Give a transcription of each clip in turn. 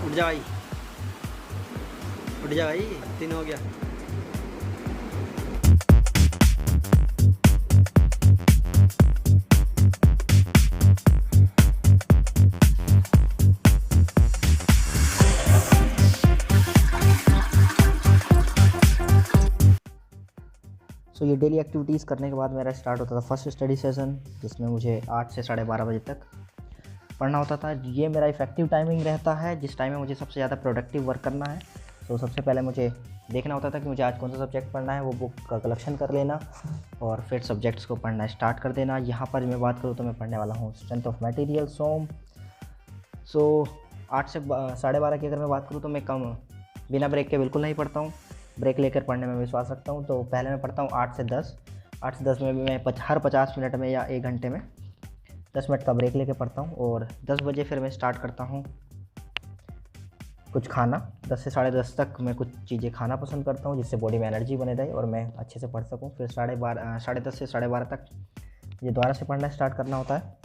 उठ जा भाई, उठ जा भाई, 3 हो गया। सो ये डेली एक्टिविटीज़ करने के बाद मेरा स्टार्ट होता था फर्स्ट स्टडी सेशन, जिसमें मुझे 8 से 12:30 बजे तक पढ़ना होता था। ये मेरा इफ़ेक्टिव टाइमिंग रहता है, जिस टाइम में मुझे सबसे ज़्यादा प्रोडक्टिव वर्क करना है। तो सबसे पहले मुझे देखना होता था कि मुझे आज कौन सा सब्जेक्ट पढ़ना है, वो बुक का कलेक्शन कर लेना और फिर सब्जेक्ट्स को पढ़ना स्टार्ट कर देना। यहाँ पर मैं बात करूँ तो मैं पढ़ने वाला हूँ स्ट्रेंथ ऑफ मटेरियल सोम। सो 8 से 12:30 की अगर मैं बात करूँ तो मैं कम बिना ब्रेक के बिल्कुल नहीं पढ़ता हूँ, ब्रेक लेकर पढ़ने में विश्वास रखता हूँ। तो पहले मैं पढ़ता हूँ 8 से 10। 8 से 10 में भी मैं हर 50 मिनट में या 1 घंटे में 10 मिनट का ब्रेक लेके पढ़ता हूँ। और 10 बजे फिर मैं स्टार्ट करता हूँ कुछ खाना। 10 से 10:30 तक मैं कुछ चीज़ें खाना पसंद करता हूँ, जिससे बॉडी में एनर्जी बने रहे और मैं अच्छे से पढ़ सकूँ। फिर 10:30 से 12:30 तक ये दोबारा से पढ़ना स्टार्ट करना होता है।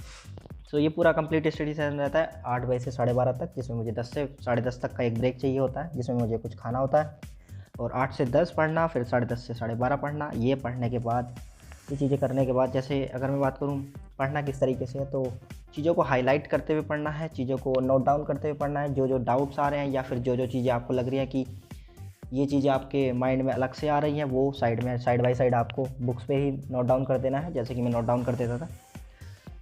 तो ये पूरा कंप्लीट स्टडी सेशन रहता है 8 बजे से 12:30 तक, जिसमें मुझे 10 से 10:30 तक का एक ब्रेक चाहिए होता है, जिसमें मुझे कुछ खाना होता है। और 8 से 10 पढ़ना, फिर 10:30 से 12:30 पढ़ना। ये पढ़ने के बाद, ये चीज़ें करने के बाद, जैसे अगर मैं बात करूँ पढ़ना किस तरीके से है, तो चीज़ों को हाईलाइट करते हुए पढ़ना है, चीज़ों को नोट डाउन करते हुए पढ़ना है। जो जो डाउट्स आ रहे हैं या फिर जो जो चीज़ें आपको लग रही हैं कि ये चीज़ें आपके माइंड में अलग से आ रही हैं, वो साइड बाय साइड आपको बुक्स पे ही नोट डाउन कर देना है, जैसे कि मैं नोट डाउन कर देता था।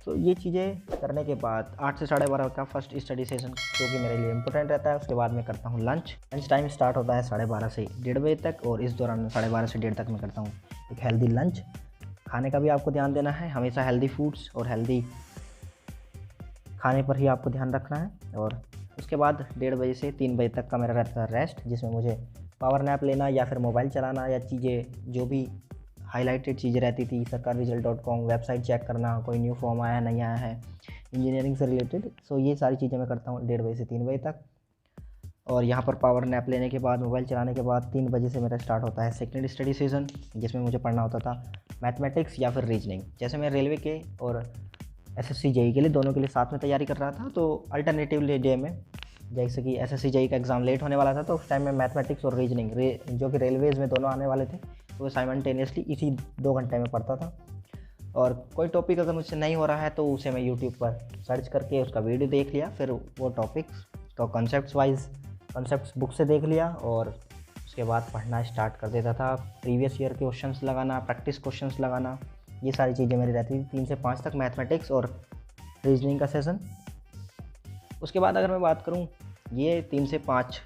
तो ये चीज़ें करने के बाद 8 से 12:30 का फर्स्ट स्टडी सेशन, जो कि मेरे लिए इंपॉर्टेंट रहता है। उसके बाद मैं करता हूँ लंच टाइम स्टार्ट होता है 12:30 से 1:30 बजे तक, और इस दौरान 12:30 से 1:30 तक मैं करता हूँ एक हेल्दी लंच। खाने का भी आपको ध्यान देना है, हमेशा हेल्दी फूड्स और हेल्दी खाने पर ही आपको ध्यान रखना है। और उसके बाद 1:30 बजे से 3 बजे तक का मेरा रहता है रेस्ट, जिसमें मुझे पावर नैप लेना या फिर मोबाइल चलाना, या चीज़ें जो भी हाईलाइटेड चीज़ें रहती थी, sarkarresult.com वेबसाइट चेक करना, कोई न्यू फॉर्म आया नहीं आया है इंजीनियरिंग से रिलेटेड। सो ये सारी चीज़ें मैं करता हूँ 1:30 बजे से 3 बजे तक। और यहाँ पर पावर नैप लेने के बाद, मोबाइल चलाने के बाद 3 बजे से मेरा स्टार्ट होता है सेकंड स्टडी सेशन, जिसमें मुझे पढ़ना होता था मैथमेटिक्स या फिर रीजनिंग। जैसे मैं रेलवे के और SSC JEE के लिए दोनों के लिए साथ में तैयारी कर रहा था, तो अल्टरनेटिवली डे में, जैसे कि SSC JEE का एग्ज़ाम लेट होने वाला था, तो उस टाइम में मैथमेटिक्स और रीजनिंग जो कि रेलवेज़ में दोनों आने वाले थे, तो वो साइमल्टेनियसली इसी 2 घंटे में पढ़ता था। और कोई टॉपिक अगर मुझसे नहीं हो रहा है तो उसे मैं यूट्यूब पर सर्च करके उसका वीडियो देख लिया, फिर वो टॉपिक्स का कॉन्सेप्ट्स बुक से देख लिया, और उसके बाद पढ़ना स्टार्ट कर देता था। प्रीवियस ईयर के क्वेश्चंस लगाना, प्रैक्टिस क्वेश्चंस लगाना, ये सारी चीज़ें मेरी रहती थी 3 से 5 तक मैथमेटिक्स और रीजनिंग का सेशन। उसके बाद अगर मैं बात करूँ ये 3 से 5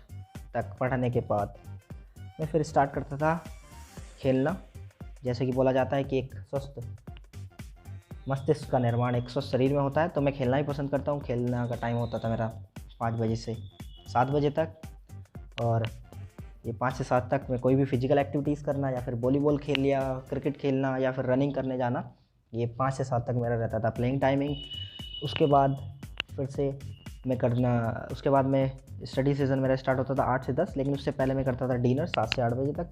तक पढ़ने के बाद, मैं फिर स्टार्ट करता था खेलना। जैसे कि बोला जाता है कि एक स्वस्थ मस्तिष्क का निर्माण एक स्वस्थ शरीर में होता है, तो मैं खेलना ही पसंद करता हूँ। खेलना का टाइम होता था मेरा 5 बजे से 7 बजे तक, और ये 5 से 7 तक मैं कोई भी फिजिकल एक्टिविटीज़ करना, या फिर वॉलीबॉल खेल लिया, क्रिकेट खेलना, या फिर रनिंग करने जाना, ये 5 से 7 तक मेरा रहता था प्लेइंग टाइमिंग। उसके बाद फिर से मैं उसके बाद मैं स्टडी सेशन मेरा स्टार्ट होता था 8 से 10, लेकिन उससे पहले मैं करता था डिनर 7 से 8 बजे तक।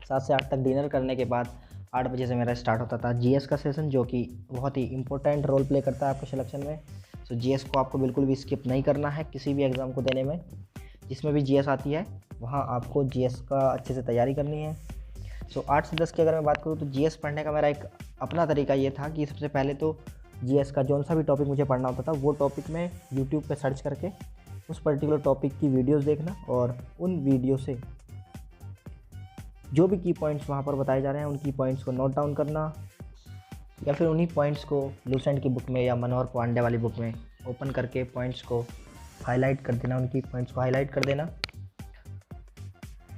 7 से 8 तक डिनर करने के बाद 8 बजे से मेरा स्टार्ट होता था GS का सेशन, जो कि बहुत ही इंपॉर्टेंट रोल प्ले करता है आपके सिलेक्शन में। सो GS को आपको बिल्कुल भी स्किप नहीं करना है किसी भी एग्ज़ाम को देने में। जिसमें भी GS आती है वहाँ आपको GS का अच्छे से तैयारी करनी है। सो 8 से 10 की अगर मैं बात करूँ तो GS पढ़ने का मेरा एक अपना तरीका ये था कि सबसे पहले तो GS का जौन सा भी टॉपिक मुझे पढ़ना होता था, वो टॉपिक में यूट्यूब पे सर्च करके उस पर्टिकुलर टॉपिक की वीडियोस देखना, और उन वीडियो से जो भी की पॉइंट्स वहाँ पर बताए जा रहे हैं, उन की पॉइंट्स को नोट डाउन करना, या फिर उन्हीं पॉइंट्स को लूसेंट की बुक में या मनोहर पांडे वाली बुक में ओपन करके पॉइंट्स को हाईलाइट कर देना, उनकी पॉइंट्स को हाईलाइट कर देना।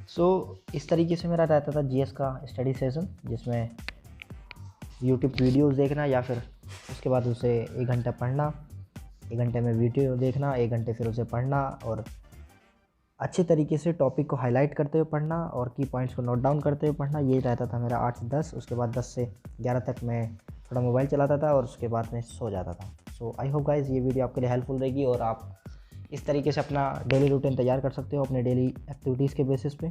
सो इस तरीके से मेरा रहता था GS का स्टडी सेशन, जिसमें यूट्यूब वीडियोस देखना, या फिर उसके बाद उसे 1 घंटा पढ़ना, 1 घंटे में वीडियो देखना, 1 घंटे फिर उसे पढ़ना, और अच्छे तरीके से टॉपिक को हाईलाइट करते हुए पढ़ना और की पॉइंट्स को नोट डाउन करते हुए पढ़ना। ये रहता था मेरा 8 से 10। उसके बाद 10 से 11 तक मैं थोड़ा मोबाइल चलाता था, और उसके बाद मैं सो जाता था। सो आई होप गाइज़ ये वीडियो आपके लिए हेल्पफुल रहेगी, और आप इस तरीके से अपना डेली रूटीन तैयार कर सकते हो अपने डेली एक्टिविटीज़ के बेसिस पे।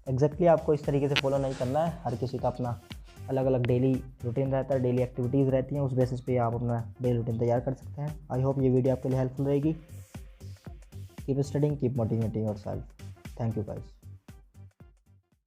एग्जैक्टली आपको इस तरीके से फॉलो नहीं करना है, हर किसी का अपना अलग अलग डेली रूटीन रहता है, डेली एक्टिविटीज़ रहती हैं, उस बेसिस पे आप अपना डेली रूटीन तैयार कर सकते हैं। आई होप ये वीडियो आपके लिए हेल्पफुल रहेगी। Keep studying, keep motivating your self. Thank you guys.